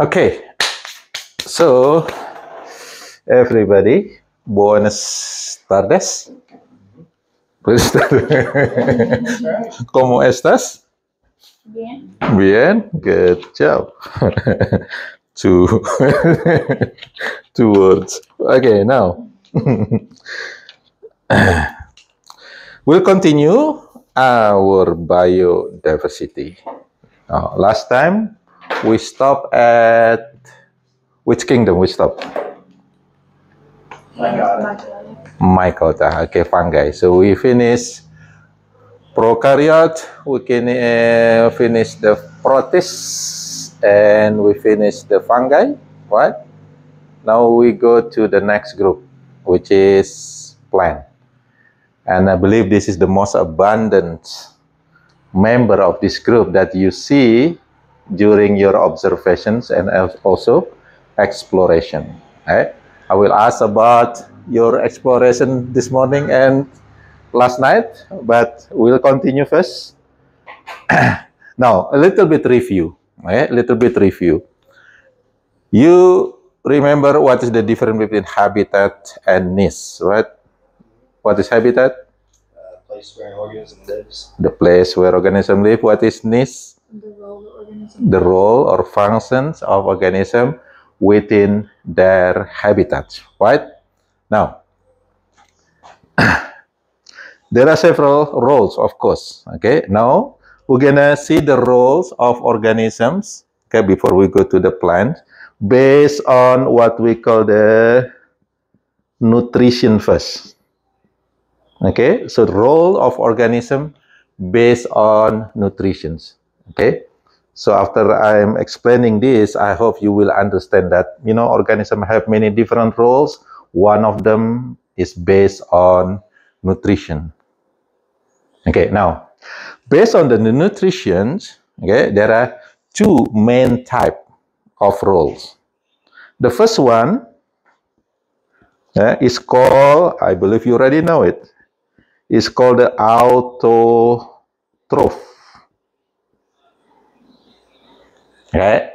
Okay, so everybody, buenas tardes. ¿Cómo estás? Bien. Bien, good job. two, two words. Okay, now we'll continue our biodiversity. Last time we stopped at which kingdom? We stopped. Mycota. Okay, fungi. So we finish prokaryote, we can finish the protists, and we finish the fungi, right? Now we go to the next group, which is plant. And I believe this is the most abundant member of this group that you see during your observations and also exploration. Right? I will ask about your exploration this morning and last night, but we'll continue first. Now, a little bit review. You remember what is the difference between habitat and niche, right? What is habitat? Place where an organism lives. The place where organism live. What is niche? The role or functions of organism within their habitat, right? Now, there are several roles, of course. Okay, now we're gonna see the roles of organisms. Okay, before we go to the plant, based on what we call the nutrition first. Okay, so the role of organism based on nutrition. Okay, so after I'm explaining this, I hope you will understand that, you know, organisms have many different roles. One of them is based on nutrition. Okay, now, based on the nutrition, okay, there are two main types of roles. The first one is called, I believe you already know it, is called the autotroph. Okay?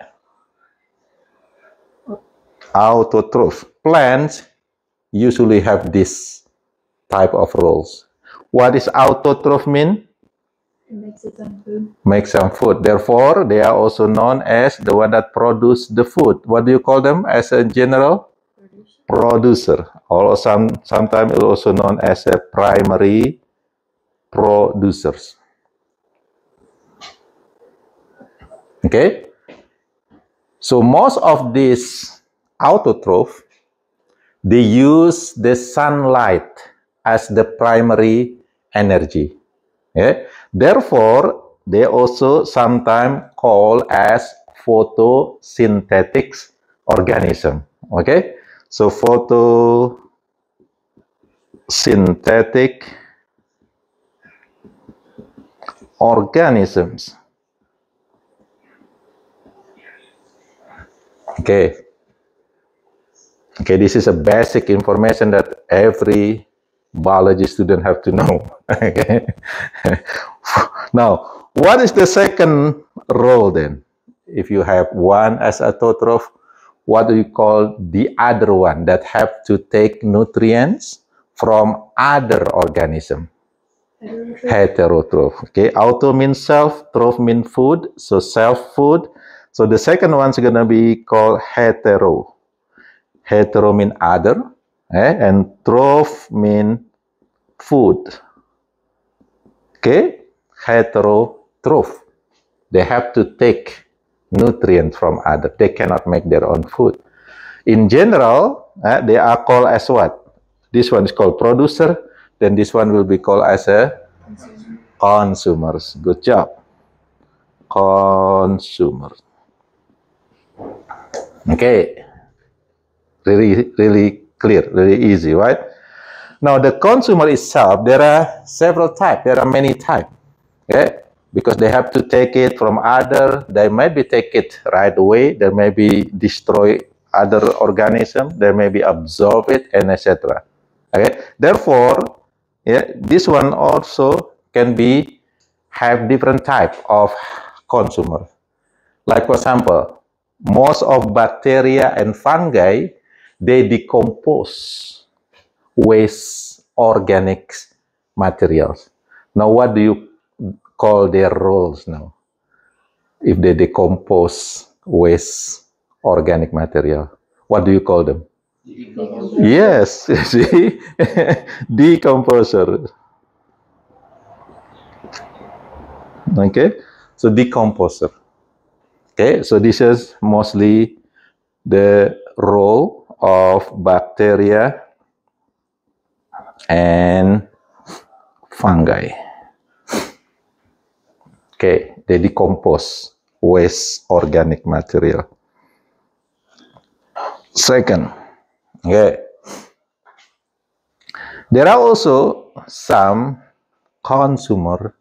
Autotroph. Plants usually have this type of roles. What does autotroph mean? It makes its own food. Make some food. Therefore, they are also known as the one that produce the food. What do you call them as a general? Producer. Or sometimes it's also known as a primary producers. Okay? So most of these autotroph, they use the sunlight as the primary energy. Okay? Therefore, they also sometimes called as photosynthetic organism. Okay? So photosynthetic organisms. Okay. Okay, this is a basic information that every biology student have to know. Okay. Now, what is the second role then? If you have one as autotroph, what do you call the other one that have to take nutrients from other organism? Heterotroph. Okay, auto means self, troph means food, so self food. So the second one is gonna be called hetero. Hetero means other, and troph means food. Okay, heterotroph. They have to take nutrients from other. They cannot make their own food. In general, they are called as what? This one is called producer. Then this one will be called as a consumers. Good job. Consumers. Okay. Really clear, really easy, right? Now, the consumer itself, there are several types. There are many types. Okay? Because they have to take it from other. They maybe take it right away. They may be destroy other organisms. They may be absorb it, and etc. Okay? Therefore, this one also can have different type of consumer. Like for example, most of bacteria and fungi, they decompose waste organic materials. Now, what do you call their roles now? If they decompose waste organic material, what do you call them? Yes, see, decomposer. Okay, so decomposer. Okay, so this is mostly the role of bacteria and fungi. Okay, they decompose waste organic material. Second, okay, there are also some consumer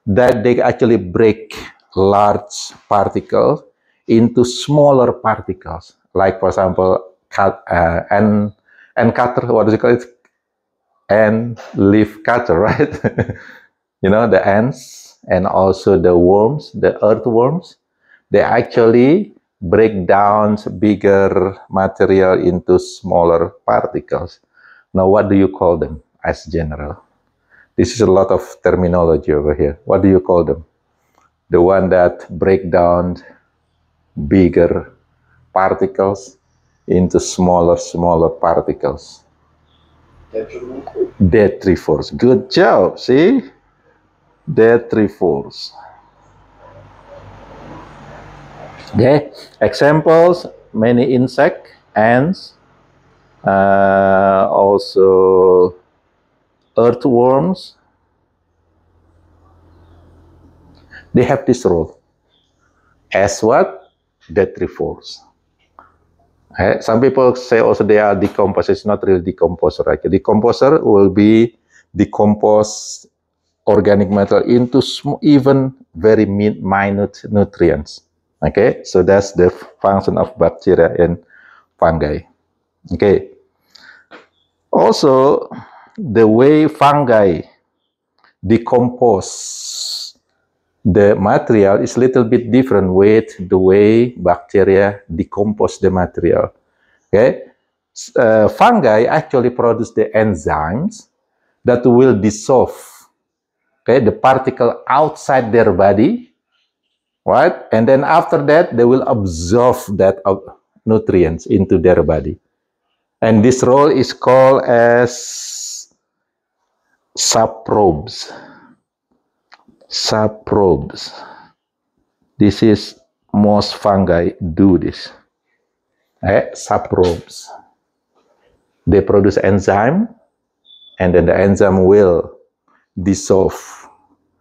that they actually break large particles into smaller particles, like for example, and cutter. What is it called? And leaf cutter, right? You know, the ants and also the worms, the earthworms, they actually break down bigger material into smaller particles. Now, what do you call them as general? This is a lot of terminology over here. What do you call them? The one that break down bigger particles into smaller particles. Detritivores. Good job. See? Detritivores. Okay. Examples, many insect, ants, also earthworms. They have this role as what? Detritivores. Some people say also they are decomposers. It's not really decomposer. Right? Decomposer will be decompose organic matter into even very minute nutrients. Okay, so that's the function of bacteria and fungi. Okay. Also, the way fungi decompose the material is a little bit different with the way bacteria decompose the material. Okay, fungi actually produce the enzymes that will dissolve, okay, the particle outside their body, right? And then after that, they will absorb that nutrients into their body. And this role is called as saprobes. Saprobes. This is most fungi do this. Saprobes. They produce enzyme, and then the enzyme will dissolve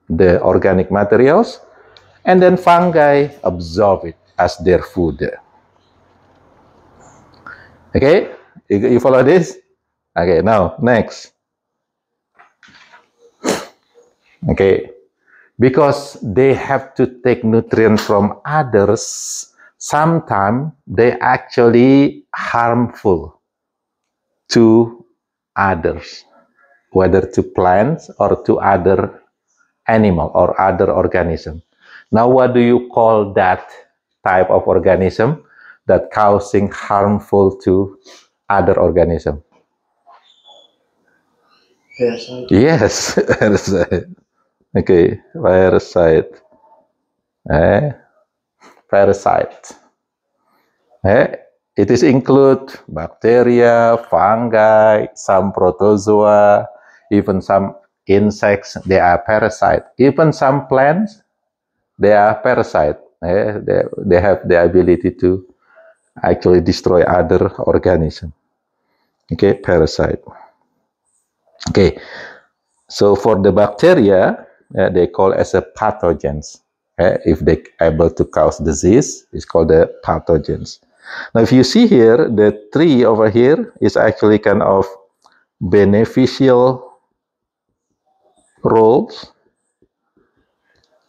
the organic materials, and then fungi absorb it as their food. Okay, you follow this? Okay, now next. Okay, because they have to take nutrients from others, sometimes they actually harmful to others, whether to plants or to other animal or other organism. Now, what do you call that type of organism that causing harmful to other organism? Parasite. Yes, parasite. Okay, parasite. Parasite. It is include bacteria, fungi, some protozoa, even some insects. They are parasite. Even some plants, they are parasite. They have the ability to actually destroy other organisms. Okay, parasite. Okay, so for the bacteria, they call as a pathogens. If they able to cause disease, it's called the pathogens. Now, if you see here, the tree over here is actually kind of beneficial roles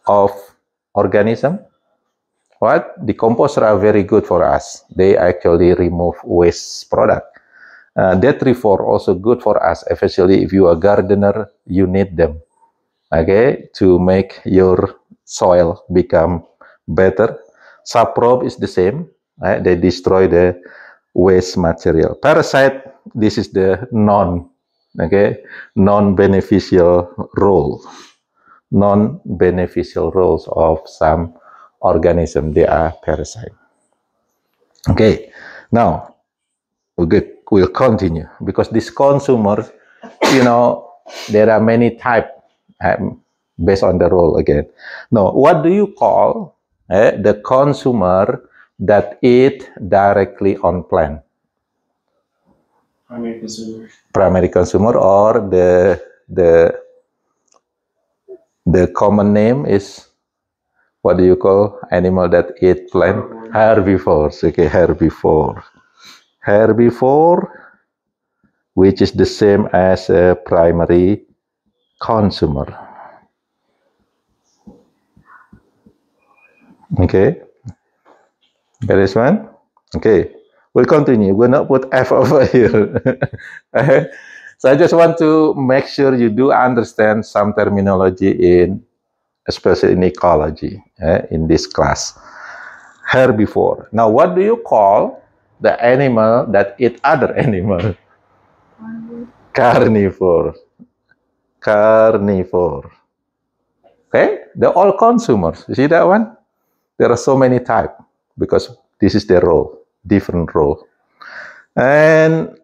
of organism. What? Decomposers are very good for us. They actually remove waste product. Detritivore also good for us, especially if you are a gardener, you need them, okay, to make your soil become better. Saprobe is the same. right? They destroy the waste material. Parasite, this is the non-beneficial role. Non-beneficial roles of some organism. They are parasite. Okay, now we'll continue because this consumer, there are many types based on the role again. Now, what do you call the consumer that eat directly on plant? Primary consumer. Primary consumer, or the common name is, what do you call animal that eat plant? Herbivores. Okay, herbivore. Herbivore, which is the same as a primary consumer. Okay, there is one. Okay, we'll continue. We'll not put F over here. So I just want to make sure you do understand some terminology especially in ecology, in this class. Herbivore. Now, what do you call the animal that eat other animal? Carnivore. Carnivore. Okay, they're all consumers. You see that one? There are so many types because this is their role, different role. And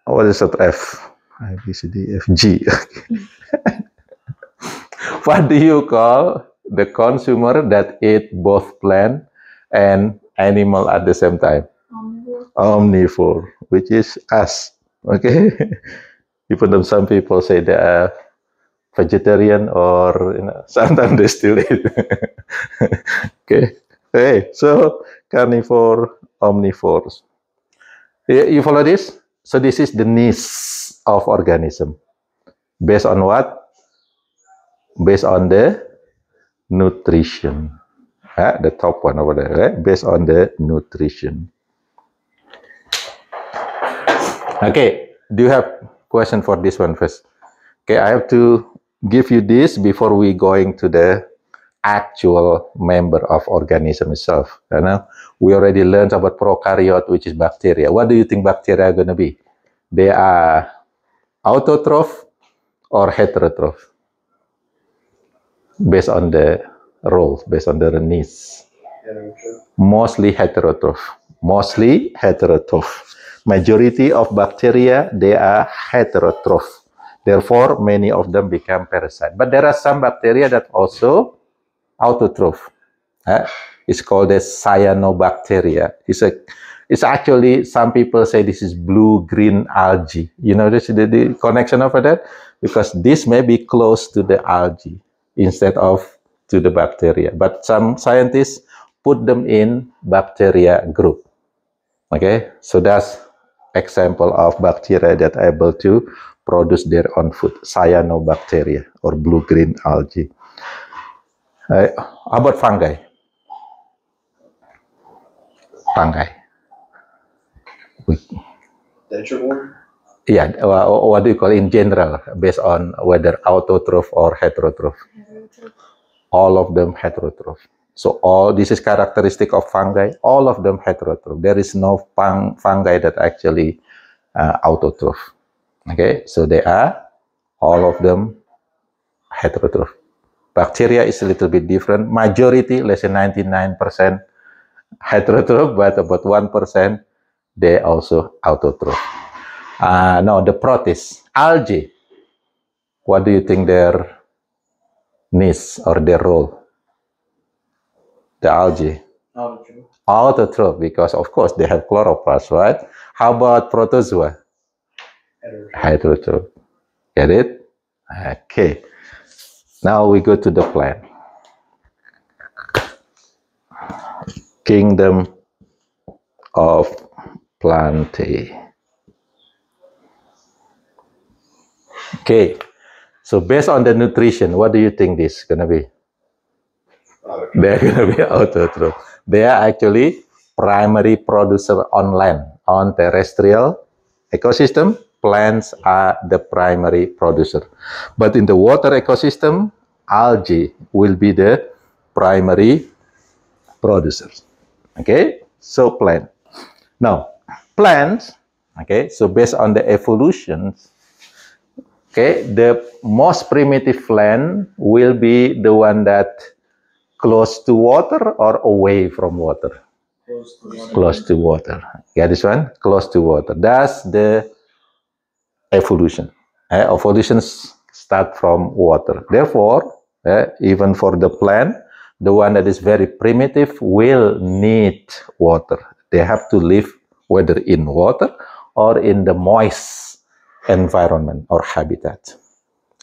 what is that? F? I, B, C, D, F, G. What do you call the consumer that eat both plant and animal at the same time? Omnivore. Omnivore, which is us. Okay, even though some people say they are vegetarian, or sometimes they still eat. Okay. Hey, so carnivore, omnivores. You follow this? So this is the niche of organism. Based on what? Based on the nutrition. The top one over there, right? Based on the nutrition. Okay, do you have question for this one first? Okay, I have to give you this before we going to the actual member of organism itself. We already learned about prokaryote, which is bacteria. What do you think bacteria are going to be? They are autotroph or heterotroph? Based on the roles, based on the needs. Mostly heterotroph. Mostly heterotroph. Majority of bacteria, they are heterotroph. Therefore, many of them become parasite. But there are some bacteria that also autotroph. It's called the cyanobacteria. It's actually, some people say this is blue-green algae. You know this, the connection over that? Because this may be close to the algae instead of to the bacteria. But some scientists put them in bacteria group. Okay, so that's example of bacteria that are able to produce their own food, cyanobacteria or blue-green algae. How about fungi? Fungi. Detritivore? Yeah, what do you call it in general, based on whether autotroph or heterotroph? Heterotroph. All of them heterotroph. So all this is characteristic of fungi. All of them heterotroph. There is no fungi that actually autotroph. Okay, so they are all of them heterotroph. Bacteria is a little bit different. Majority, let's say 99% heterotroph, but about 1% they also autotroph. Now the protists, algae. What do you think their niche or their role? The algae. Autotroph. Autotroph, because of course they have chloroplasts, right? How about protozoa? Heterotroph. Get it? Okay. Now we go to the plant. Kingdom of Plantae. Okay. So based on the nutrition, what do you think this is gonna be? They're gonna be autotroph. They are actually primary producer on land, on terrestrial ecosystem. Plants are the primary producer. But in the water ecosystem, algae will be the primary producers. Okay? So plant. Now, plants, okay, so based on the evolution, okay, the most primitive plant will be the one that close to water or away from water? Close to water. Close to water. Yeah, this one, close to water. That's the evolution. Evolutions start from water. Therefore, even for the plant, the one that is very primitive will need water. They have to live whether in water or in the moist environment or habitat.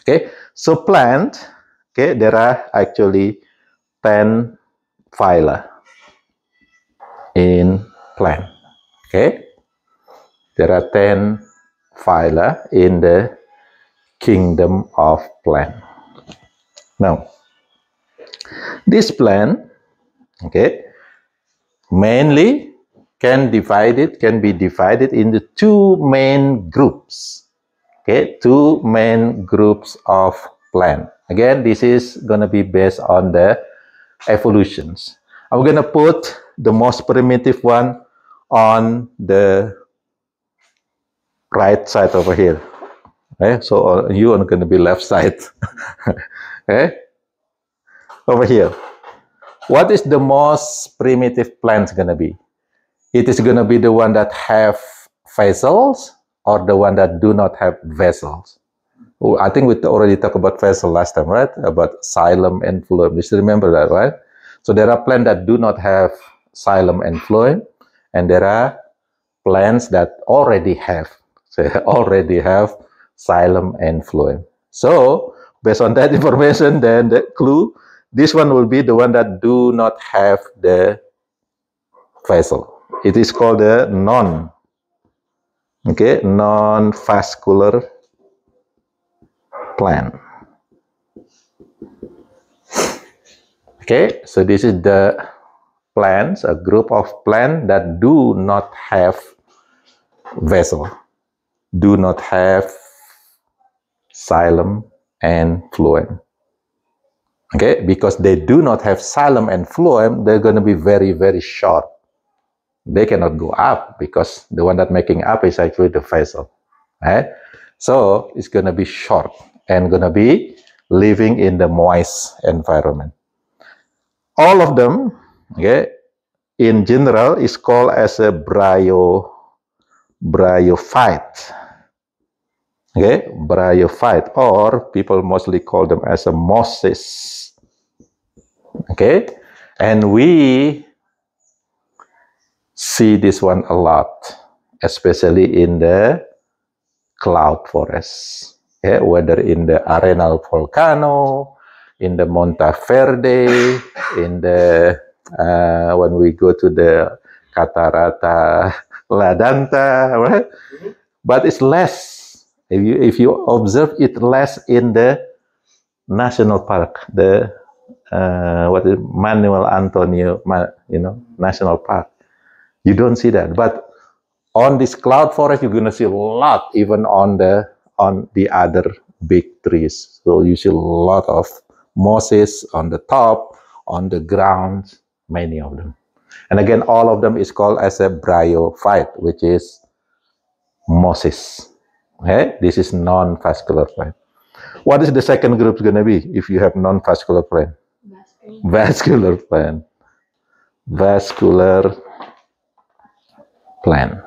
Okay, so plant, okay, there are actually 10 phyla in plant. Okay, there are 10 phyla in the kingdom of plant. Now, this plant, okay, mainly can be divided into two main groups. Okay, two main groups of plant. Again, this is going to be based on the evolutions. I'm going to put the most primitive one on the right side over here. Okay, so you are going to be left side. Okay, over here. What is the most primitive plant going to be? It is going to be the one that have vessels or the one that do not have vessels. Oh, I think we already talked about vessel last time, right? About xylem and phloem. You still remember that, right? So there are plants that do not have xylem and phloem, and there are plants that already have. So already have xylem and phloem. So based on that information, then the clue, this one will be the one that do not have the vessel. It is called the non-vascular plant. Okay, so this is the plants, a group of plants that do not have vessel, do not have xylem and phloem. Okay, because they do not have xylem and phloem, they're going to be very, very short. They cannot go up because the one that making up is actually the vessel. Right? So it's going to be short and going to be living in the moist environment. All of them, okay, in general is called as a bryophyte. Okay, bryophyte, or people mostly call them as a mosses. Okay, and we see this one a lot, especially in the cloud forests. Okay, whether in the Arenal volcano, in the Monteverde, in the when we go to the Catarata Ladanta, right? But it's less. If you observe it less in the national park, the Manuel Antonio, national park. You don't see that, but on this cloud forest, you're gonna see a lot, even on the other big trees. So you see a lot of mosses on the top, on the ground, many of them. And again, all of them is called as a bryophyte, which is mosses. Okay, this is non-vascular plant. What is the second group going to be if you have non-vascular plant? Vascular plant. Vascular plant.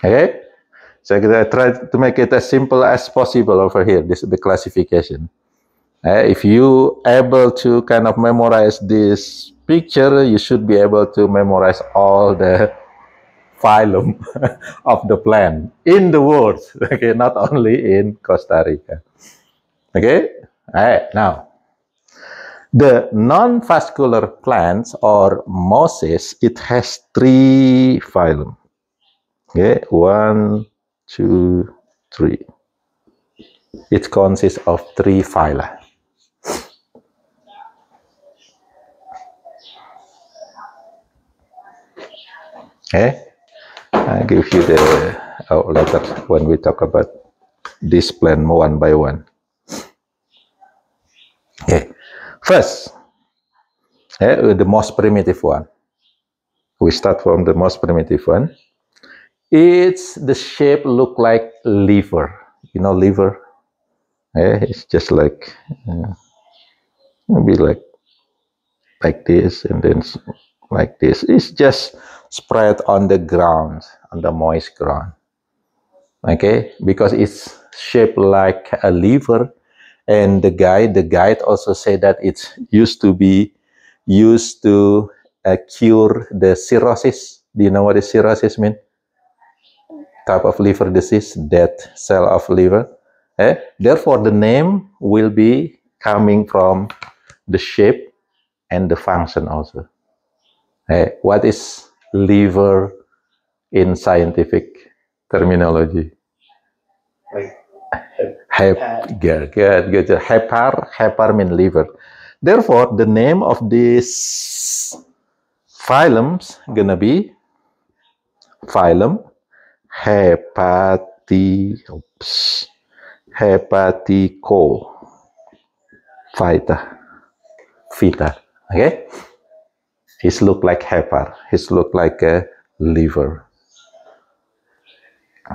Okay, so I try to make it as simple as possible over here. This is the classification. If you able to kind of memorize this picture, you should be able to memorize all the phylum of the plant in the world. Okay, not only in Costa Rica. Okay, all right. Now, the non-vascular plants or mosses, it has 3 phylum. Okay, 1, 2, 3. It consists of 3 phyla. Okay, I'll give you the later when we talk about this plant one by one. Okay, first, The most primitive one. We start from the most primitive one. It's the shape look like liver. You know liver? It's just like maybe like this, and then like this. It's just spread on the ground, on the moist ground. Okay, because it's shaped like a liver, and the guide also said that it's used to be used to cure the cirrhosis. Do you know what is cirrhosis mean? Type of liver disease, dead cell of liver. Therefore, the name will be coming from the shape and the function also. What is liver in scientific terminology? Like Good. Hepar means liver. Therefore, the name of this phylum's gonna be phylum Hepatico-Phyta. Okay? His look like hepar. His look like a liver.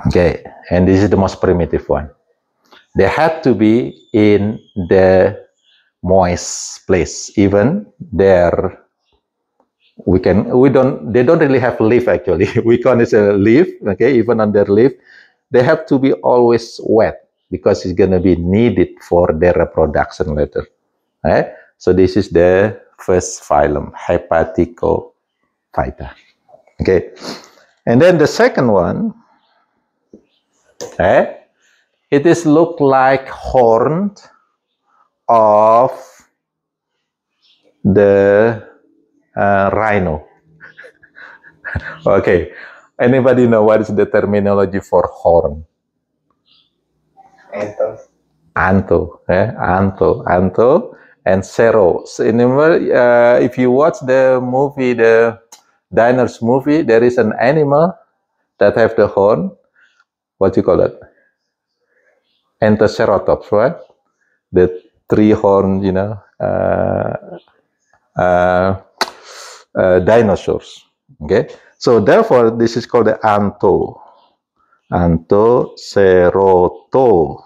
Okay, and this is the most primitive one. They had to be in the moist place. Even there, they don't really have leaf actually. We call it a leaf. Okay, even on their leaf, they have to be always wet because it's gonna be needed for their reproduction later. So this is the first phylum, Hepatico-Phyta. Okay, and then the second one, it is look like horn of the rhino. Okay, anybody know what is the terminology for horn? Anto, and Cero. So if you watch the movie, the Diners movie, there is an animal that have the horn. What you call that? Entoceratops, right? The three horn, dinosaurs. Okay, so therefore this is called the Antoceroto.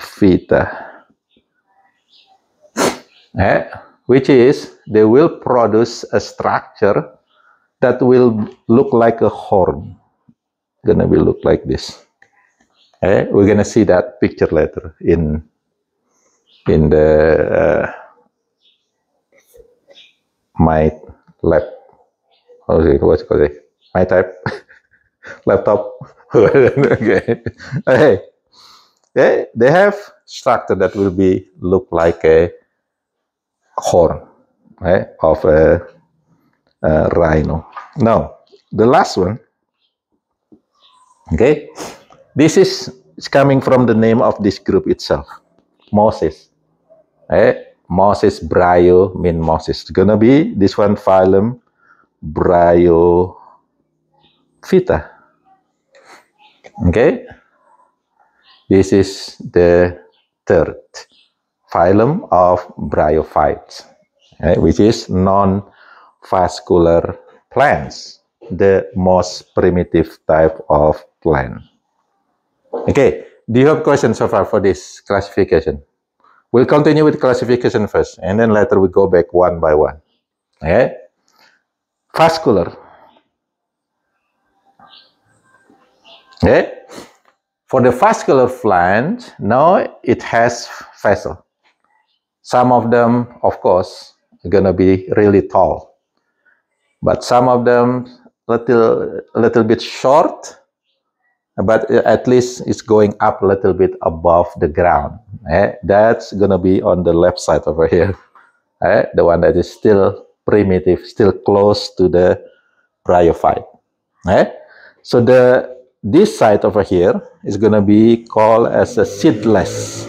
Phyta. Which is they will produce a structure that will look like a horn. Gonna be look like this. We're gonna see that picture later in the my lab. What's it called? My type laptop. Okay. They have structure that will be look like a horn of a rhino. Now, the last one, okay, this is coming from the name of this group itself, Moses. Moses Bryophyta mean Moses. It's gonna be this one phylum Bryophyta. Okay, this is the third phylum of bryophytes, which is non-vascular plants, the most primitive type of plant. Okay, do you have questions so far for this classification? We'll continue with classification first, and then later we go back one by one. Okay, vascular. Okay, for the vascular plant, now it has vessel. Some of them, of course, are gonna be really tall, but some of them a little bit short, but at least it's going up a little bit above the ground. That's gonna be on the left side over here. The one that is still primitive, still close to the bryophyte. So this side over here is gonna be called as a seedless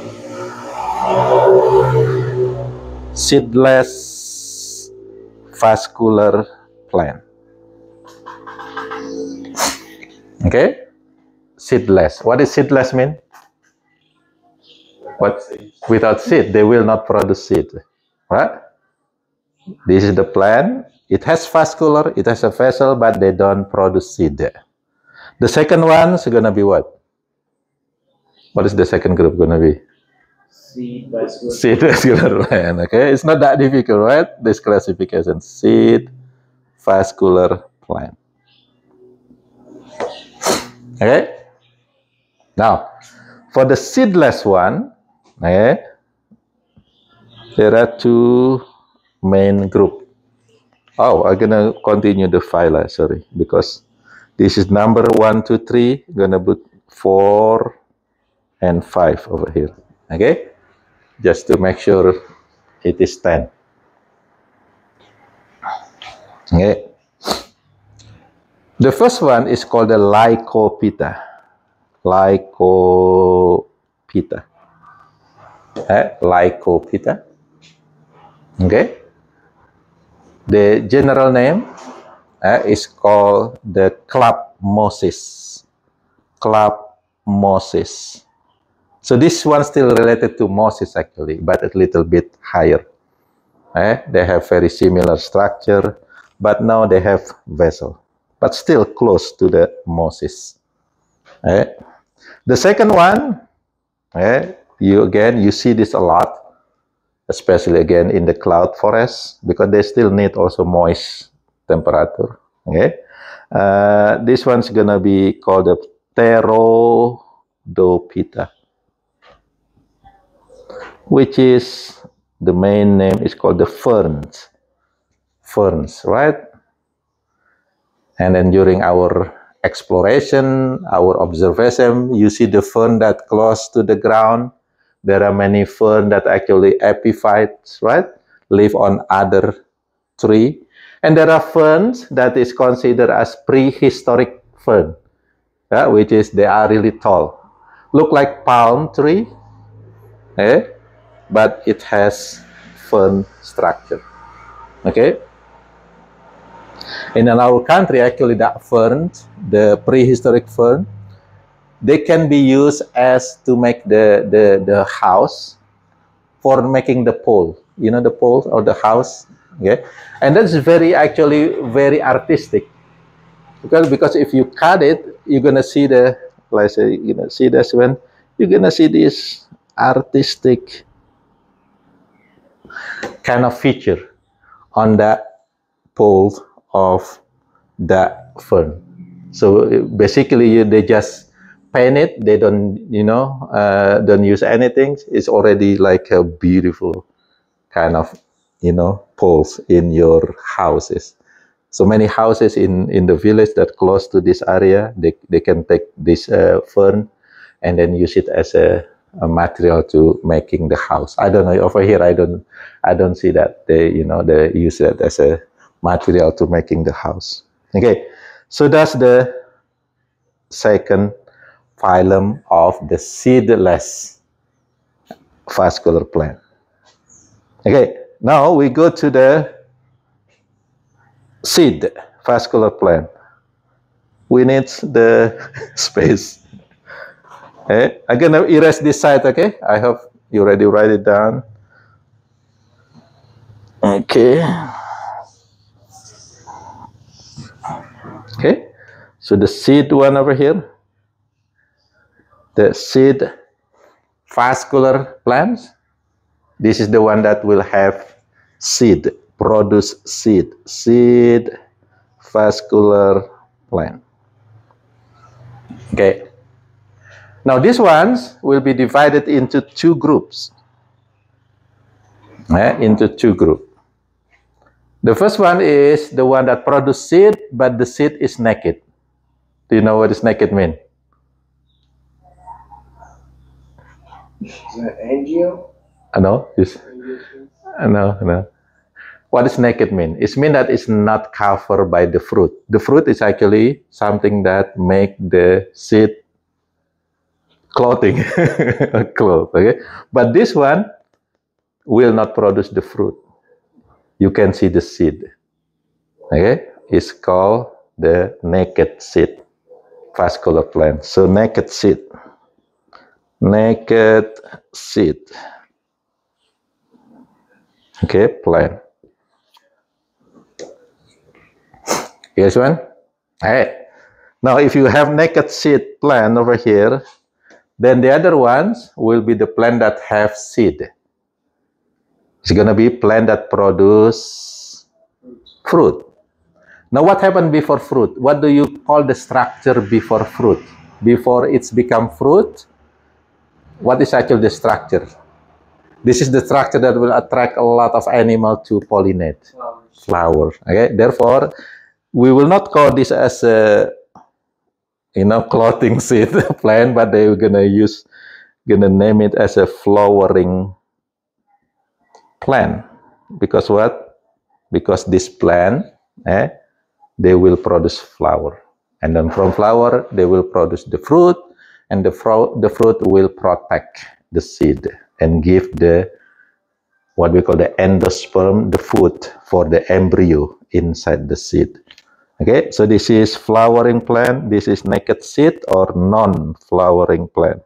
vascular plant. Okay, seedless. What does seedless mean? What? Without seed, they will not produce seed, right? This is the plant. It has vascular, it has a vessel, but they don't produce seed. The second one is going to be what? What is the second group going to be? Seed vascular. Seed vascular plant. Okay, it's not that difficult, right? This classification: seed vascular plant. Okay. Now, for the seedless one, okay, there are two main group. Oh, I'm gonna continue the phyla, sorry, because this is number 1, 2, 3. Gonna put 4 and 5 over here. Okay, just to make sure it is 10. Okay. The first one is called the Lycophyta. Lycophyta. Lycophyta. Okay. The general name is called the Clubmosis. Clubmosis. So this one still related to mosis actually, but a little bit higher. They have very similar structure, but now they have vessel, but still close to the mosis. The second one, you see this a lot, especially again in the cloud forest, because they still need also moist temperature. Okay, this one's gonna be called the Pterodophyta, which is the main name is called the ferns. Ferns, right? And then during our exploration, our observation, you see the fern that close to the ground. There are many fern that actually epiphytes, right? Live on other tree. And there are ferns that is considered as prehistoric fern, which is they are really tall. Look like palm tree, but it has fern structure. Okay. In our country, actually, that ferns, the prehistoric fern, they can be used as to make the house for making the pole. You know the pole or the house, okay? And that's actually very artistic, because if you cut it, you're gonna see the, let's say, see this one, you're gonna see this artistic kind of feature on the pole of the fern. So basically, they just paint it. They don't, don't use anything. It's already like a beautiful kind of, poles in your houses. So many houses in the village that close to this area, they can take this fern and then use it as a material to making the house. I don't know, over here I don't see that they use that as a material to making the house. Okay, so that's the second phylum of the seedless vascular plant. Okay, now we go to the seed vascular plant. We need the space. Okay, I'm gonna erase this side. Okay, I hope you already write it down. Okay. Okay, so the seed one over here, the seed vascular plants, this is the one that will have seed, produce seed, seed vascular plant. Okay, now these ones will be divided into two groups. The first one is the one that produces seed, but the seed is naked. Do you know what is naked mean? Is that angio? No. No. What does naked mean? It means that it's not covered by the fruit. The fruit is actually something that make the seed clothing, cloth. Okay, but this one will not produce the fruit. You can see the seed. Okay, it's called the naked seed vascular plant. So naked seed. Okay, plant. Here's one. Hey. Now, if you have naked seed plant over here, then the other ones will be the plant that have seed. It's going to be plant that produce fruit. Now, what happened before fruit? What do you call the structure before fruit? Before it's become fruit, what is actually the structure? This is the structure that will attract a lot of animals to pollinate. Flower. Okay. Therefore, we will not call this as a clothing seed plant, but they're gonna name it as a flowering plant. Because what? Because this plant, they will produce flower, and then from flower they will produce the fruit, and the fruit will protect the seed and give the what we call the endosperm, the food for the embryo inside the seed. Okay, so this is flowering plant, this is naked seed or non-flowering plant.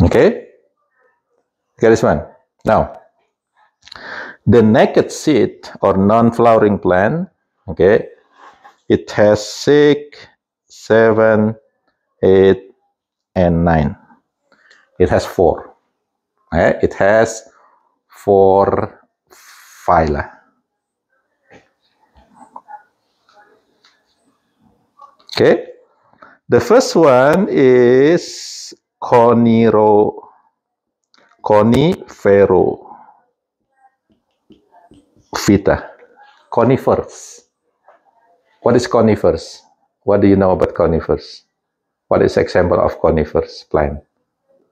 Okay, get this one. Now, the naked seed or non-flowering plant, okay, it has 6, 7, 8, and 9. It has 4. Okay? It has 4 phyla. Okay, the first one is Coniferophyta. Conifers. What is conifers? What do you know about conifers? What is example of conifers plant?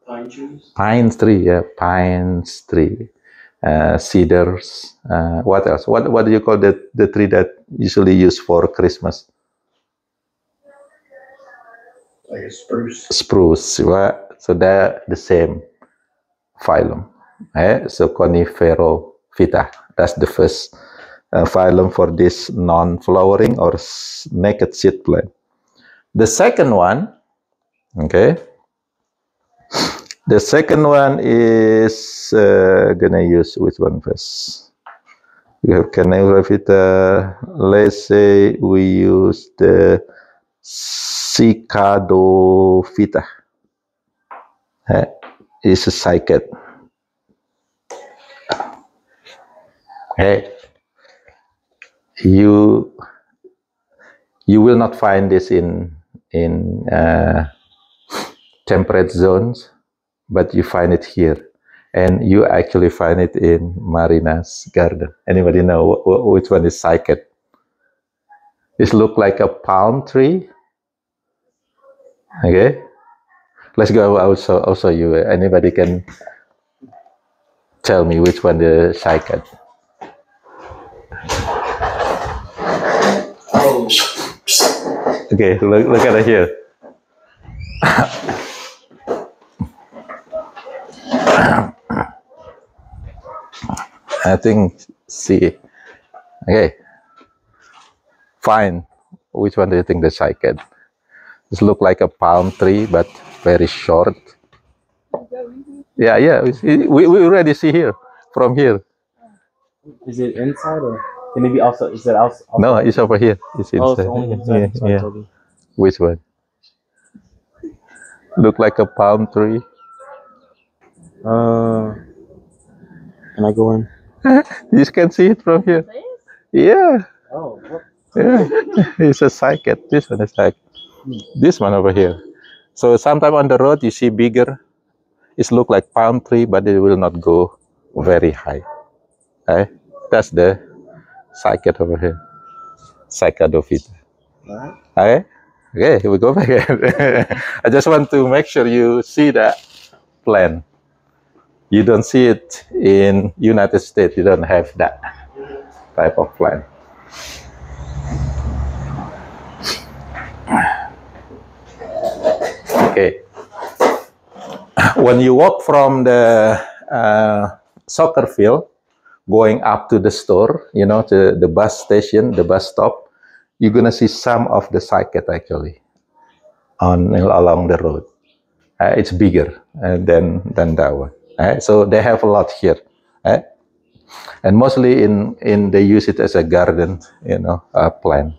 Pine trees. Pine tree, yeah, pines tree. Cedars. What else? What do you call the tree that usually used for Christmas? Like a spruce. Spruce. Right? So they're the same phylum. So Coniferophyta. That's the first phylum for this non-flowering or naked seed plant. The second one, okay. The second one is gonna use which one first? We have Coniferophyta. Let's say we use the Cicadophyta. It's a cycad. Okay. You will not find this in temperate zones, but you find it here, and you actually find it in Marina's garden. Anybody know which one is cycad? It looks like a palm tree. Okay, let's go. I'll show you. Anybody can tell me which one the cycad? Oh. Okay, look at it here. I think C. Okay. Fine. Which one do you think the cycad? This look like a palm tree, but very short. Yeah. We already see here from here. Is it inside or can it be outside? Is it outside? No, it's over here. It's inside. Oh, it's only inside. Yeah. Which one? Look like a palm tree. Can I go in? You can see it from here. Yeah. Oh. Yeah. It's a cycad. This one is like this one over here. So sometime on the road you see bigger. It look like palm tree, but it will not go very high. Okay? That's the cycad over here. Cicadophyta. Okay? Okay, here we go back again. I just want to make sure you see that plant. You don't see it in United States. You don't have that type of plant. Okay. When you walk from the soccer field, going up to the store, to the bus station, the bus stop, you're gonna see some of the cycad actually along the road. It's bigger than that one. So they have a lot here. And mostly they use it as a garden, plant.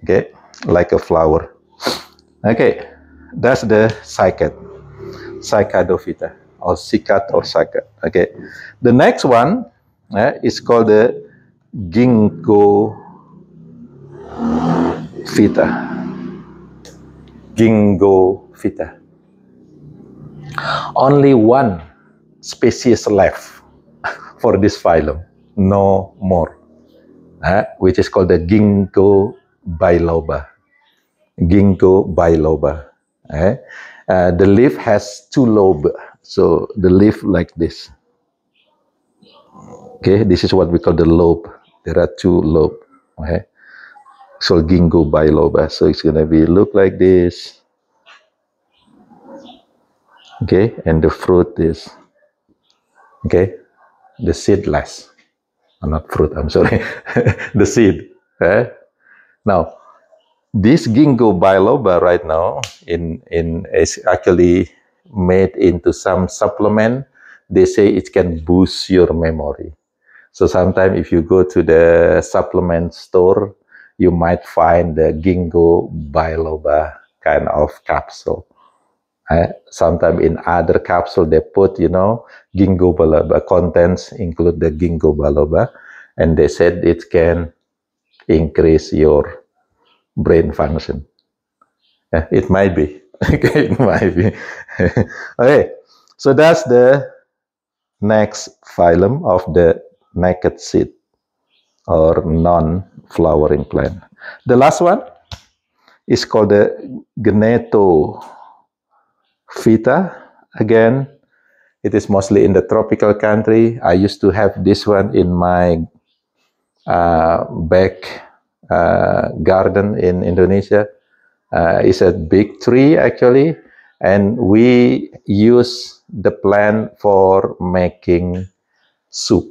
Okay, like a flower. Okay, that's the cycad, Cycadophyta, or cycad or cycad. Okay, the next one is called the Gingophyta. Gingophyta. Only one species left for this phylum, no more, which is called the Ginkgo biloba. Ginkgo biloba. The leaf has two lobes, so the leaf like this. Okay, this is what we call the lobe. There are two lobes. Okay, so Ginkgo biloba. So it's gonna be look like this. Okay, and the fruit is the seedless. Not fruit, I'm sorry. The seed. Now, this Ginkgo biloba right now is actually made into some supplement. They say it can boost your memory. So sometimes if you go to the supplement store, you might find the Ginkgo biloba kind of capsule. Sometimes in other capsule they put, Ginkgo biloba contents include the Ginkgo biloba, and they said it can increase your brain function. It might be. Okay, it might be. Okay, so that's the next phylum of the naked seed or non-flowering plant. The last one is called the Gnetophyta. Again, it is mostly in the tropical country. I used to have this one in my back garden in Indonesia. It's a big tree actually, and we use the plant for making soup.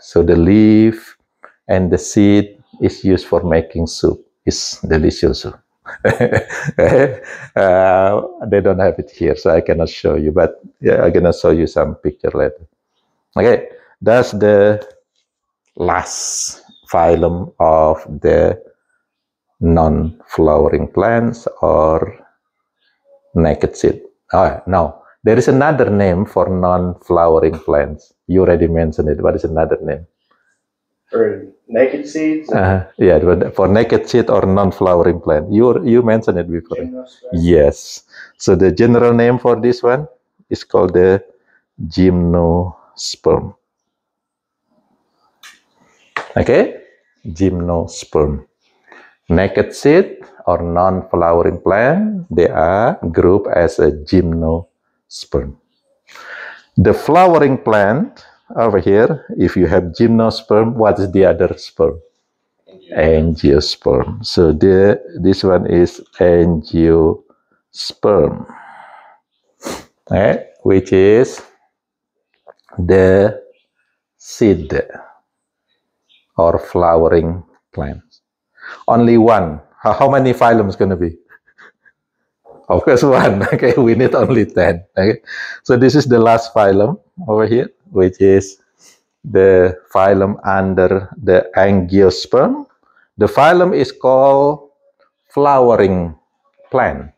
So the leaf and the seed is used for making soup. It's delicious. They don't have it here, so I cannot show you, but yeah, I'm gonna show you some picture later. Okay, that's the last phylum of the non-flowering plants or naked seed. No, there is another name for non-flowering plants. You already mentioned it. What is another name? For naked seeds? Yeah, for naked seed or non-flowering plant. You mentioned it before. Gymnosperm. Yes. So the general name for this one is called the gymnosperm. Okay, gymnosperm. Naked seed or non-flowering plant, they are grouped as a gymnosperm. The flowering plant over here, if you have gymnosperm, what is the other sperm? Angiosperm. So this one is angiosperm, which is the seed or flowering plant. Only one. How many phylums going to be? Of course, one. Okay, we need only 10. Okay, so this is the last phylum over here, which is the phylum under the angiosperm. The phylum is called flowering plant.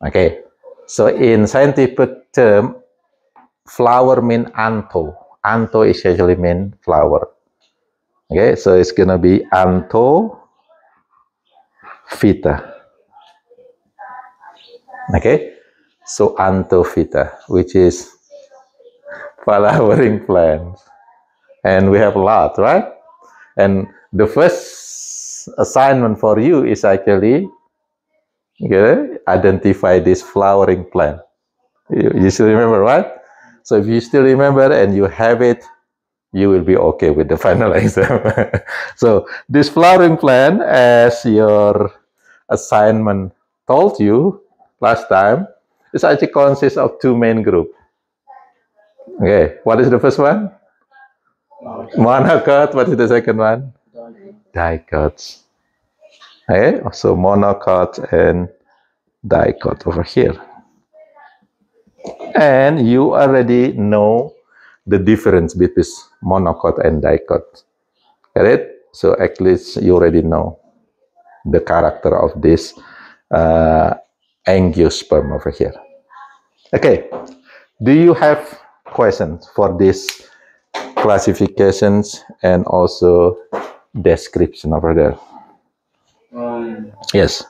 Okay, so in scientific term, flower mean antho. Antho essentially mean flower. Okay, so it's gonna be Anthophyta. Okay, so Anthophyta, which is flowering plants, and we have a lot, right? And the first assignment for you is actually identify this flowering plant. You still remember, right? So if you still remember and you have it, you will be okay with the final exam. So this flowering plant, as your assignment told you last time, it actually consists of two main groups. Okay, what is the first one? Monocot. What is the second one? Dicots. Okay, so monocot and dicot over here. And you already know the difference between monocot and dicot. Get it? So at least you already know the character of this angiosperm over here. Okay, do you have questions for this classifications and also description over there? Yes.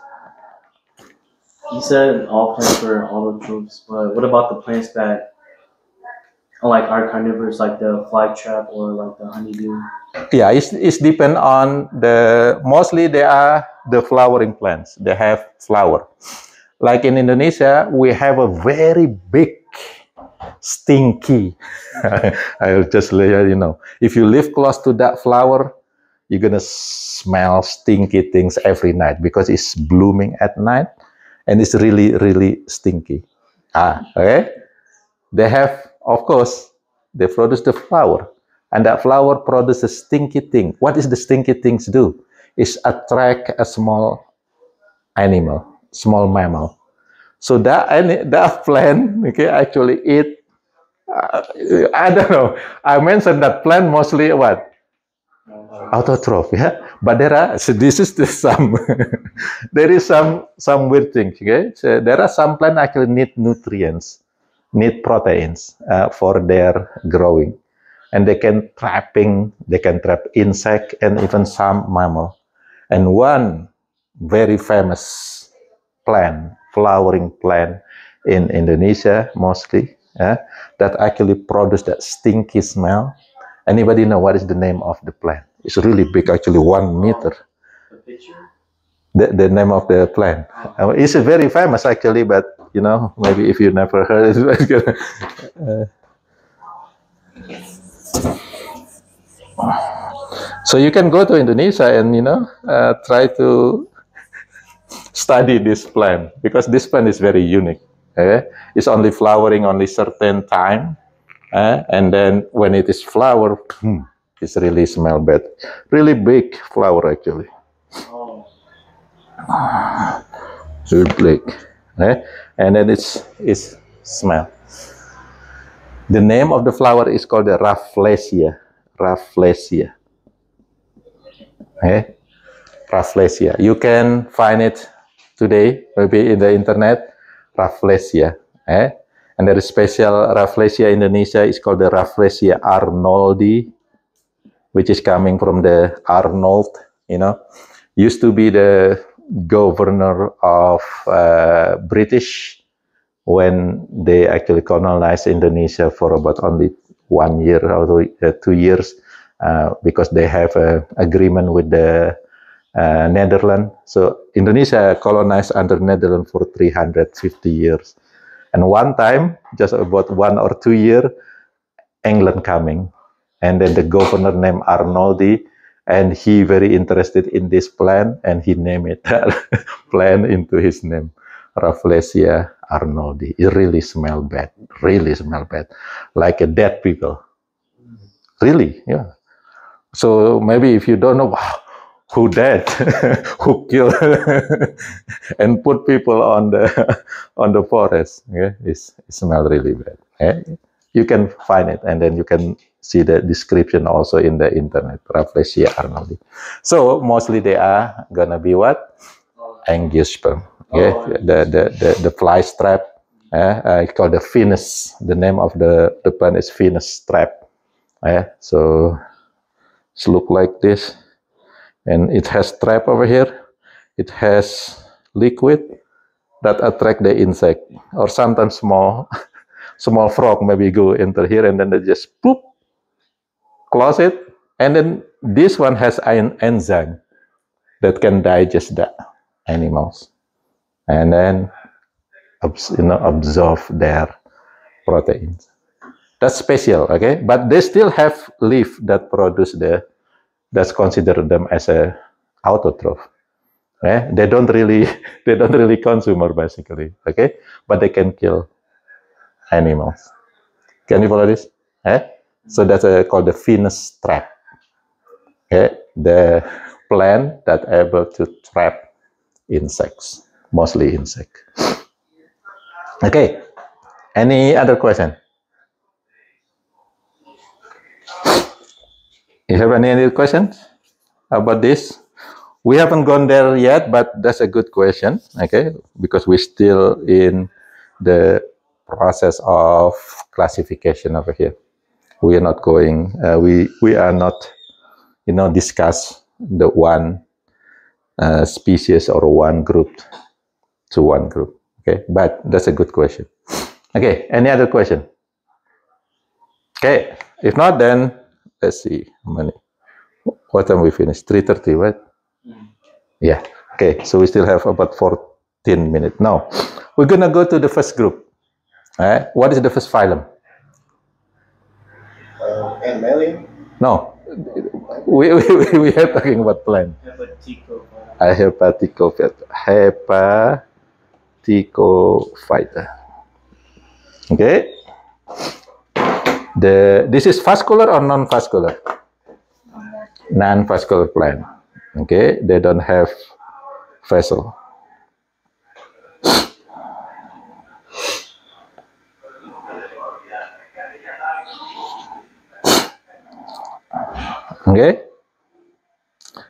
You said all plants were autotrophs, but what about the plants that are carnivores, like the flytrap or like the honeydew? Yeah, it's depend on mostly they are the flowering plants. They have flower. Like in Indonesia, we have a very big stinky. I'll just let you know. If you live close to that flower, you're gonna smell stinky things every night because it's blooming at night and it's really, really stinky. Okay. They have, of course, they produce the flower, and that flower produces stinky thing. What is the stinky things do? Is attract a small animal, small mammal. So that plant, okay, actually eat. I don't know. I mentioned that plant mostly what? Autotroph, yeah. But there are, so this is the some there is some weird things, okay. So there are some plants actually need nutrients, need proteins for their growing, and they can trap insect and even some mammal. And one very famous plant, flowering plant in Indonesia mostly, that actually produce that stinky smell. Anybody know what is the name of the plant? It's really big, actually 1 meter. The picture? The name of the plant. It's very famous actually, but you know, maybe if you never heard it. So you can go to Indonesia and try to study this plant because this plant is very unique. It's only flowering only certain time. And then when it is flower, it's really smell bad. Really big flower actually. Really big. And then it's smell. The name of the flower is called the Rafflesia. Rafflesia. Rafflesia. You can find it today, maybe in the internet. Rafflesia. And there is special Rafflesia Indonesia is called the Rafflesia arnoldi, which is coming from the Arnold, used to be the governor of British when they actually colonized Indonesia for about only 1 year or 2 years because they have an agreement with the Netherlands. So Indonesia colonized under Netherlands for 350 years. And one time, just about 1 or 2 years, England coming. And then the governor named Arnoldi, and he very interested in this plant, and he named it plant into his name, Rafflesia arnoldi. It really smell bad, like a dead people. Really, yeah. So maybe if you don't know, wow, who dead, who killed, and put people on the forest, it smells really bad. You can find it, and then you can see the description also in the internet, Rafflesia arnoldi. So mostly they are gonna be what? Angiosperm. The fly strap. It's called the Venus. The name of the plant is Venus strap. So it's look like this, and it has strap over here. It has liquid that attract the insect, or sometimes small frog maybe go enter here, and then they just poop, close it, and then this one has an enzyme that can digest the animals, and then absorb their proteins. That's special, okay? But they still have leaf that produce that's considered them as a autotroph. They don't really consume basically, okay? But they can kill animals. Can you follow this? So that's called the Venus trap. The plant that able to trap insects, mostly insect. Okay. Any other question? You have any questions about this? We haven't gone there yet, but that's a good question, okay? Because we're still in the process of classification over here. We are not going, we are not, discuss the one species or one group to one group, okay? But that's a good question. Okay, any other question? Okay, if not, then let's see how many. What time we finish? 3:30, right? Yeah. Okay, so we still have about 14 minutes. Now, we're gonna go to the first group. What is the first phylum? Animalium? No, we are talking about plant. Hepaticophyta. Okay. This is vascular or non-vascular? Non-vascular plant. Okay, they don't have vessel. Okay.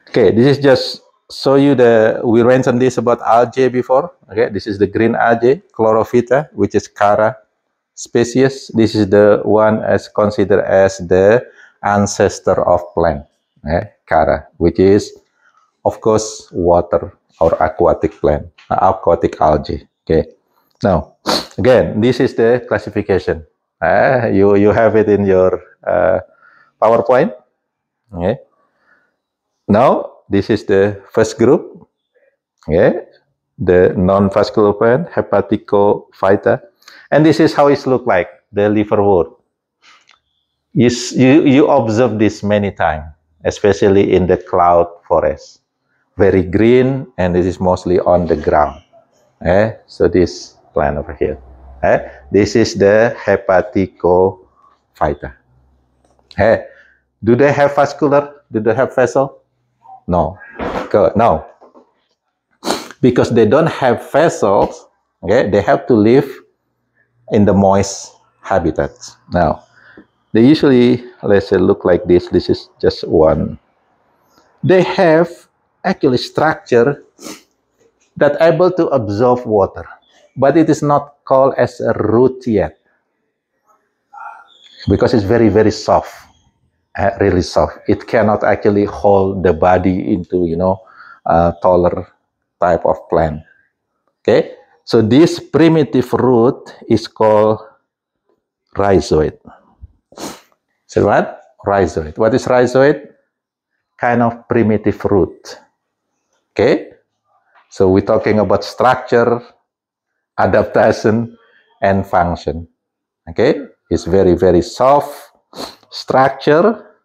Okay, this is just show you we mentioned this about algae before. Okay, this is the green algae, Chlorophyta, which is Chara species. This is the one as considered as the ancestor of plant. Chara, which is, of course, water or aquatic plant, aquatic algae. Okay. Now, again, this is the classification. You have it in your PowerPoint. Okay. Now, this is the first group. Okay. The non-vascular plant, Hepaticophyta, and this is how it looks like, the liverwort. You observe this many times, especially in the cloud forest. Very green, and this is mostly on the ground. So this plant over here. This is the Hepaticophyta. Do they have vascular? Do they have vessel? No. No. Because they don't have vessels, okay, they have to live in the moist habitats. Now, they usually, let's say, look like this. This is just one. They have actually structure that able to absorb water, but it is not called as a root yet because it's very, very soft, really soft. It cannot actually hold the body into, taller type of plant. Okay, so this primitive root is called rhizoid. So what? Rhizoid. What is rhizoid? Kind of primitive root. Okay, so we're talking about structure, adaptation, and function. Okay, it's very, very soft structure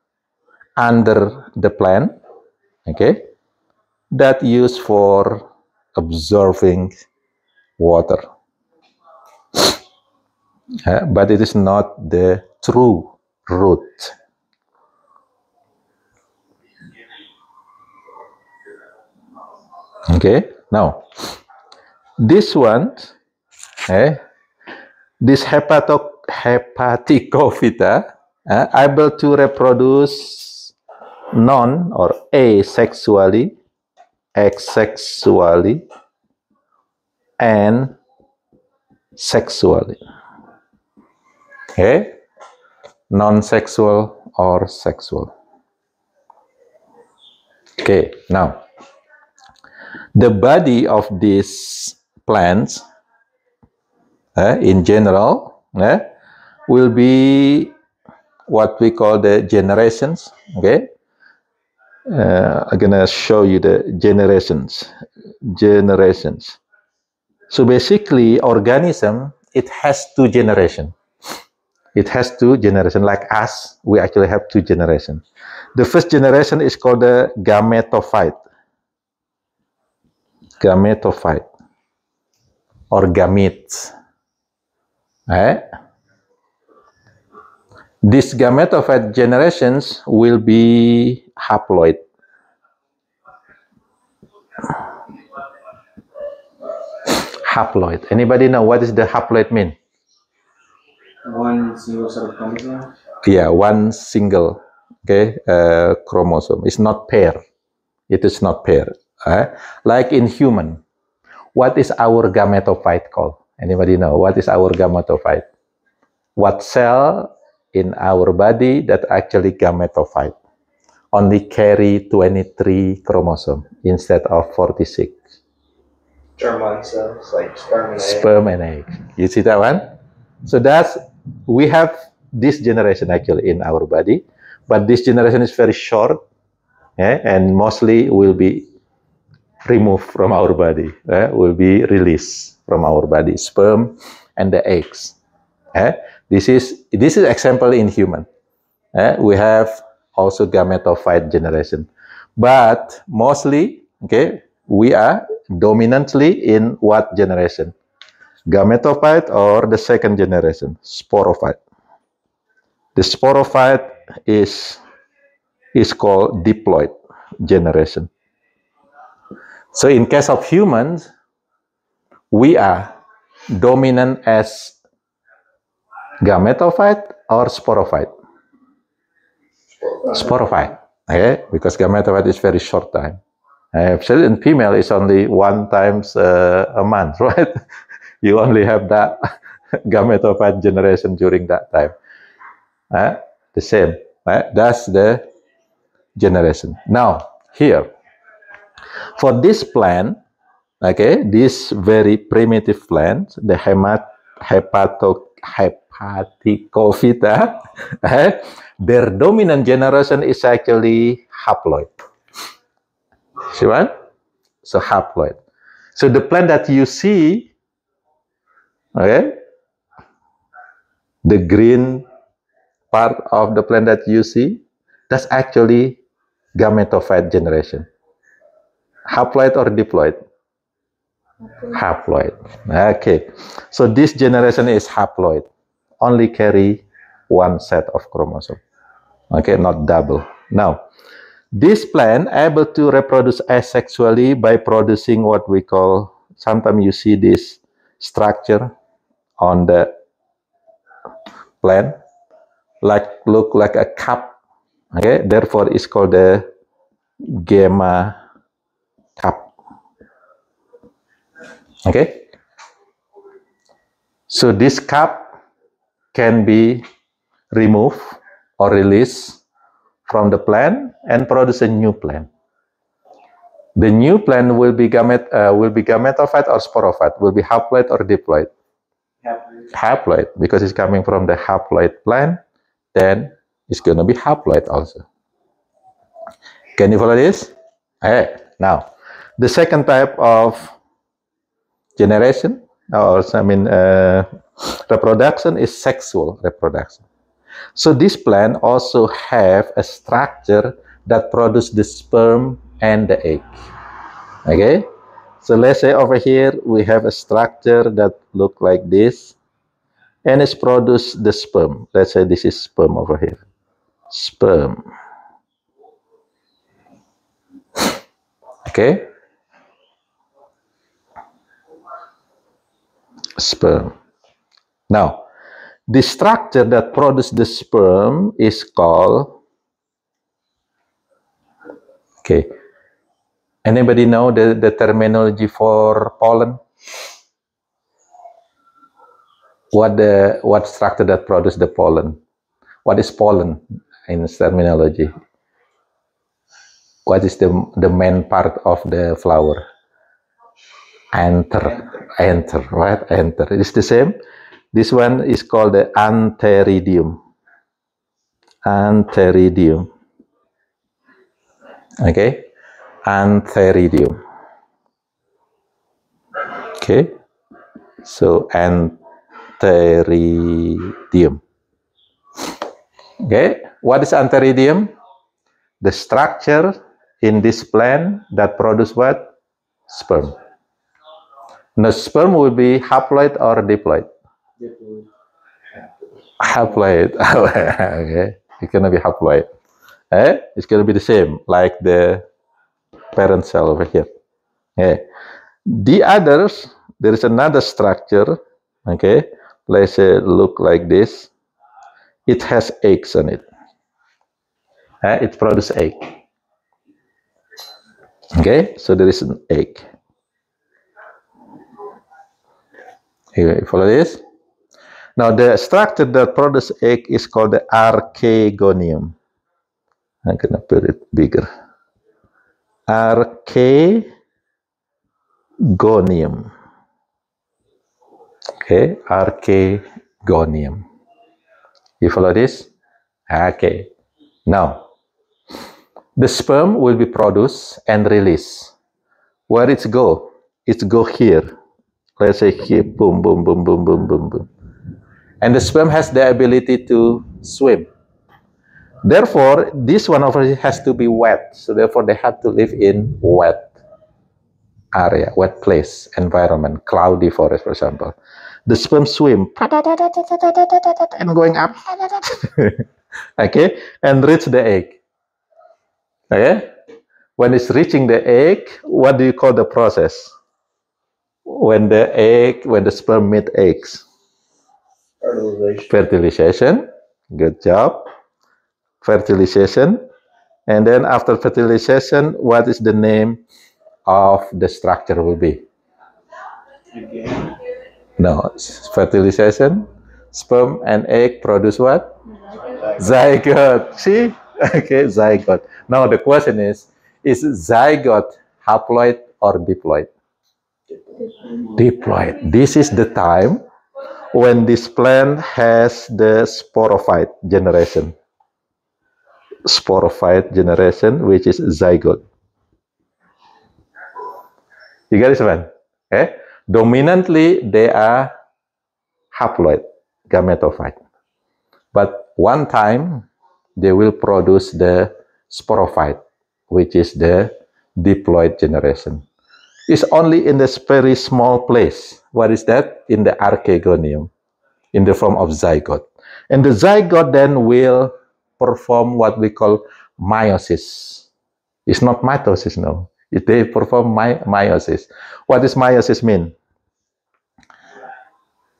under the plant. Okay, that used for absorbing water. But it is not the true root. Okay, now this one, this Hepaticophyta, able to reproduce non or asexually, asexually, and sexually. Okay, non-sexual or sexual. Okay, now the body of these plants, in general, will be what we call the generations. Okay, I'm gonna show you the generations. Generations. So basically, organism, it has two generations. It has two generations. Like us, we actually have two generations. The first generation is called the gametophyte. Gametophyte or gametes. These gametophyte generations will be haploid. Haploid. Anybody know what does the haploid mean? One single set of chromosomes? Yeah, one single okay, chromosome. It's not pair. It is not pair. Like in human, what is our gametophyte called? Anybody know what is our gametophyte? What cell in our body that actually gametophyte only carry 23 chromosome instead of 46? Germline cells, like sperm and egg. Sperm and egg. You see that one? So we have this generation actually in our body, but this generation is very short, and mostly will be removed from our body, will be released from our body, sperm and the eggs. This is example in human. We have also gametophyte generation, but mostly, okay, we are dominantly in what generation? Gametophyte or the second generation, sporophyte. The sporophyte is called diploid generation. So in case of humans, we are dominant as gametophyte or sporophyte? Sporophyte, okay? Because gametophyte is very short time. Actually, in female, it's only 1 times a month, right? You only have that gametophyte generation during that time. The same, right? That's the generation. Now, here, for this plant, okay, this very primitive plant, the Hepaticophyta, their dominant generation is actually haploid. See what? So haploid. So the plant that you see, okay, the green part of the plant that you see, that's actually gametophyte generation. Haploid or diploid? Haploid. Okay. So this generation is haploid. Only carry 1 set of chromosome. Okay, not double. Now, this plant able to reproduce asexually by producing what we call, sometimes you see this structure on the plant, look like a cup. Okay, therefore it's called the gamma cup. Okay, so this cup can be removed or released from the plant and produce a new plant. The new plant will be gametophyte or sporophyte, will be haploid or diploid? Haploid, because it's coming from the haploid plant, then it's going to be haploid also. Can you follow this? Okay. Now, the second type of generation, or reproduction, is sexual reproduction. So this plant also have a structure that produce the sperm and the egg. Okay, so let's say over here we have a structure that look like this, and it's produce the sperm. Let's say this is sperm over here. Sperm. Okay. Sperm. Now, the structure that produces the sperm is called, okay, anybody know the terminology for pollen? What structure that produces the pollen? What is pollen in terminology? What is the main part of the flower? Anther, right? Anther. It's the same. This one is called the antheridium. Antheridium. Okay, antheridium. Okay, so antheridium. Okay, what is antheridium? The structure in this plant that produce what? Sperm. Now, sperm will be haploid or diploid? Diploid. Haploid. Okay, it's gonna be haploid. It's gonna be the same like the parent cell over here. Okay. The others, there is another structure. Okay, let's say look like this. It has eggs on it. It produces egg. Okay, so there is an egg. You follow this? Now the structure that produces egg is called the archegonium. I'm gonna put it bigger. Archegonium. Okay, archegonium. You follow this? Okay. Now, the sperm will be produced and released. Where it go? It go here. Let's say here, boom, boom, boom, boom, boom, boom, boom. And the sperm has the ability to swim. Therefore, this one over here has to be wet. So therefore, they have to live in wet area, wet place, environment, cloudy forest, for example. The sperm swim and going up, okay, and reach the egg. Okay, when it's reaching the egg, what do you call the process? When the sperm meet eggs. Fertilization. Good job. Fertilization. And then after fertilization, what is the name of the structure will be? Again. No, fertilization. Sperm and egg produce what? Zygote. See? Okay, zygote. Now the question is zygote haploid or diploid? Diploid. This is the time when this plant has the sporophyte generation. Sporophyte generation, which is zygote. You get this one? Okay? Dominantly, they are haploid, gametophyte. But one time, they will produce the sporophyte, which is the diploid generation. It's only in this very small place. What is that? In the archegonium, in the form of zygote. And the zygote then will perform what we call meiosis. It's not mitosis, no. They perform meiosis. What does meiosis mean?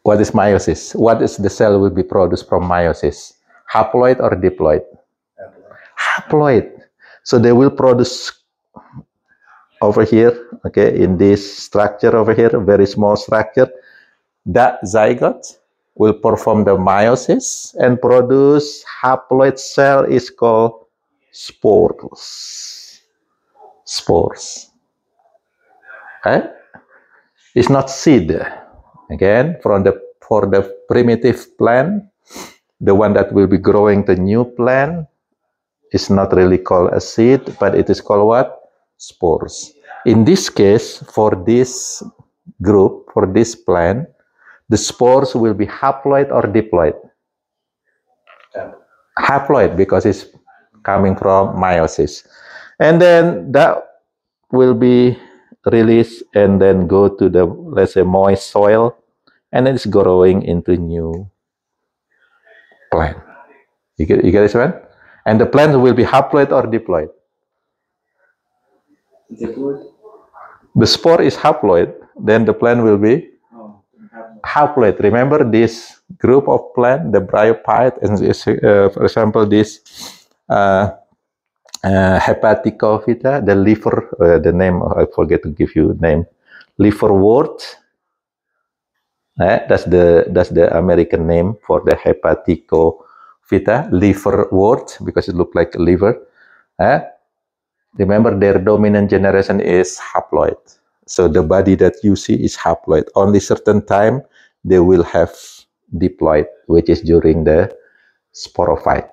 What is meiosis? What is the cell will be produced from meiosis? Haploid or diploid? Haploid. So they will produce over here, okay, in this structure over here, very small structure. That zygote will perform the meiosis and produce haploid cell is called spores. Spores. Okay? It's not seed. Again, for the primitive plant, the one that will be growing the new plant is not really called a seed, but it is called what? Spores. In this case, for this group, for this plant, the spores will be haploid or diploid? Haploid, because it's coming from meiosis. And then that will be released and then go to the, let's say, moist soil, and then it's growing into new plant. You get this one? And the plant will be haploid or diploid? Diploid? The spore is haploid, then the plant will be haploid. Remember this group of plant, the bryophyte, and for example, this Hepaticophyta, the liver, the name, I forget to give you name, liverwort. That's the American name for the Hepaticophyta, liverwort, because it looks like liver. Remember, their dominant generation is haploid. So the body that you see is haploid. Only certain time they will have diploid, which is during the sporophyte,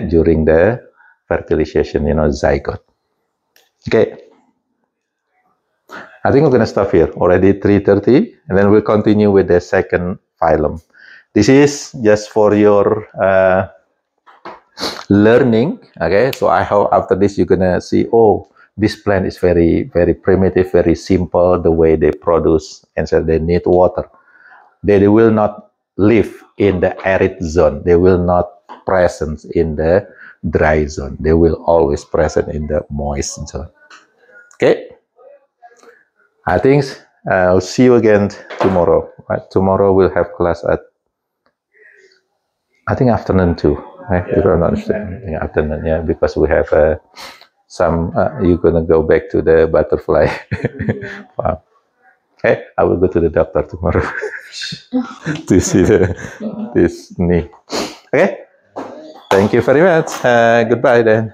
during the fertilization, zygote. Okay. I think we're going to stop here. Already 3:30, and then we'll continue with the second phylum. This is just for your learning. Okay, so I hope after this you're going to see, oh, this plant is very, very primitive, very simple, the way they produce, and so they need water. They will not live in the arid zone. They will not present in the dry zone. They will always present in the moist zone. Okay. I think I'll see you again tomorrow. Right? Tomorrow we'll have class at, I think, afternoon too. Before non-sleep, afternoon, because we have some. You're gonna go back to the butterfly farm. Okay, I will go to the doctor tomorrow to see this knee. Okay, thank you very much. Goodbye then.